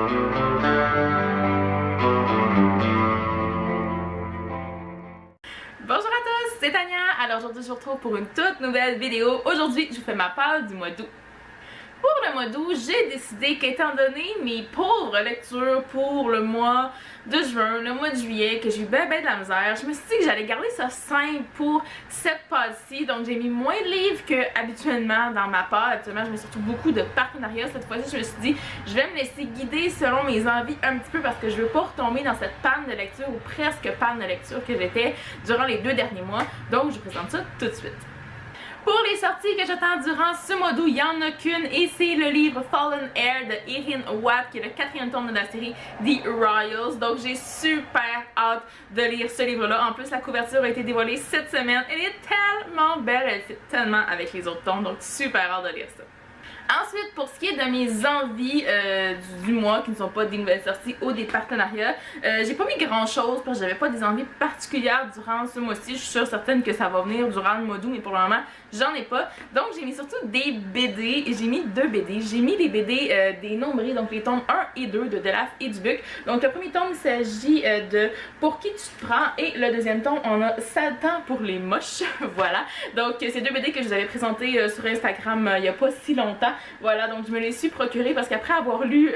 Bonjour à tous, c'est Tania. Alors aujourd'hui je vous retrouve pour une toute nouvelle vidéo. Aujourd'hui je vous fais ma part du mois d'août. Pour le mois d'août, j'ai décidé qu'étant donné mes pauvres lectures pour le mois de juin, le mois de juillet, que j'ai eu ben de la misère, je me suis dit que j'allais garder ça simple pour cette passe-ci. Donc j'ai mis moins de livres qu'habituellement dans ma part. Habituellement, je mets surtout beaucoup de partenariats. Cette fois-ci, je me suis dit, je vais me laisser guider selon mes envies un petit peu parce que je veux pas retomber dans cette panne de lecture ou presque panne de lecture que j'étais durant les 2 derniers mois. Donc je vous présente ça tout de suite. Pour les sorties que j'attends durant ce mois d'août, il n'y en a qu'une et c'est le livre Fallen Air de Erin Watt qui est le 4e tome de la série The Royals. Donc j'ai super hâte de lire ce livre-là. En plus, la couverture a été dévoilée cette semaine. Elle est tellement belle, elle fit tellement avec les autres tomes, donc super hâte de lire ça. Ensuite, pour ce qui est de mes envies du mois, qui ne sont pas des nouvelles sorties ou des partenariats, j'ai pas mis grand chose parce que j'avais pas des envies particulières durant ce mois-ci. Je suis sûre certaine que ça va venir durant le mois d'août, mais pour le moment, j'en ai pas. Donc j'ai mis surtout des BD, et j'ai mis 2 BD. J'ai mis les BD des nombris, donc les tomes 1 et 2 de Delaf et Dubuc. Donc le premier tome, il s'agit de Pour qui tu te prends, et le deuxième tome, on a Satan pour les moches. Voilà. Donc c'est 2 BD que je vous avais présentés sur Instagram il y a pas si longtemps. Voilà, donc je me les suis procurées parce qu'après avoir lu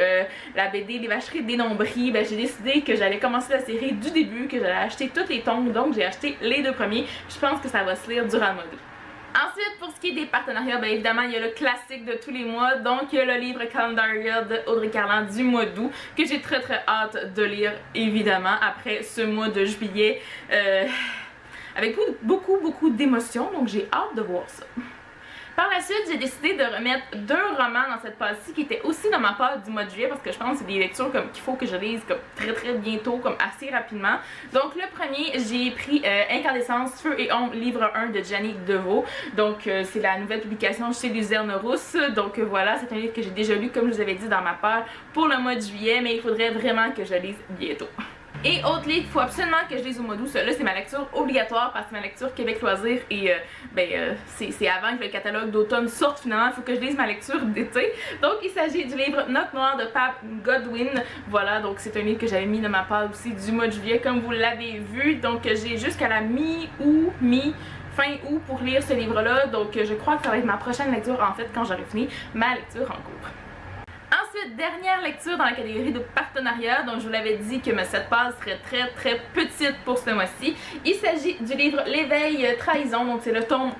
la BD Les Vacheries des Nombris, ben, j'ai décidé que j'allais commencer la série du début, que j'allais acheter tous les tomes, donc j'ai acheté les 2 premiers. Je pense que ça va se lire durant le mois d'août. Ensuite, pour ce qui est des partenariats, bien évidemment, il y a le classique de tous les mois, donc il y a le livre Calendaria de Audrey Carland du mois d'août, que j'ai très hâte de lire, évidemment, après ce mois de juillet, avec beaucoup d'émotions, donc j'ai hâte de voir ça. Par la suite, j'ai décidé de remettre 2 romans dans cette passe-ci qui étaient aussi dans ma passe du mois de juillet parce que je pense que c'est des lectures qu'il faut que je lise comme très bientôt, comme assez rapidement. Donc le premier, j'ai pris Incandescence, Feu et Ombre, livre 1 de Gianni Deveau. Donc c'est la nouvelle publication chez Luzerne Rousse. Donc voilà, c'est un livre que j'ai déjà lu comme je vous avais dit dans ma passe pour le mois de juillet, mais il faudrait vraiment que je lise bientôt. Et autre livre, il faut absolument que je lise au mois d'août. Là, c'est ma lecture obligatoire parce que c'est ma lecture Québec Loisirs et c'est avant que le catalogue d'automne sorte finalement. Il faut que je lise ma lecture d'été. Donc, il s'agit du livre Note Noire de Pat Godwin. Voilà, donc c'est un livre que j'avais mis dans ma page aussi du mois de juillet, comme vous l'avez vu. Donc, j'ai jusqu'à la fin août pour lire ce livre-là. Donc, je crois que ça va être ma prochaine lecture en fait quand j'aurai fini ma lecture en cours. Ensuite, dernière lecture dans la catégorie de partenariat, donc je vous l'avais dit que cette passe serait très petite pour ce mois-ci. Il s'agit du livre L'éveil trahison, donc c'est le tome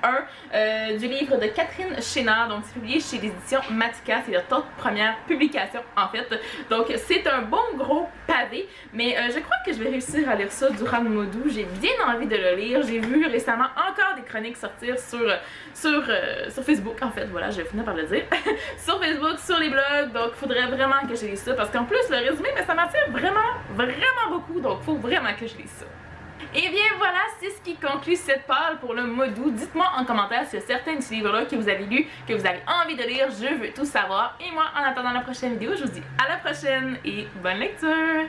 1 du livre de Catherine Chénard, donc c'est publié chez l'édition Matica, c'est la toute première publication en fait. Donc c'est un bon gros pavé, mais je crois que je vais réussir à lire ça durant le mois d'août. J'ai bien envie de le lire, j'ai vu récemment encore des chroniques sortir sur Facebook en fait, voilà, je vais finir par le dire, sur Facebook, sur les blogs, donc il faudrait vraiment que je lise ça parce qu'en plus le résumé, mais ça m'attire vraiment beaucoup, donc il faut vraiment que je lise ça. Et bien voilà, c'est ce qui conclut cette parle pour le mois d'août. Dites-moi en commentaire s'il y a certains de ces livres-là que vous avez lus, que vous avez envie de lire, je veux tout savoir. Et moi, en attendant la prochaine vidéo, je vous dis à la prochaine et bonne lecture!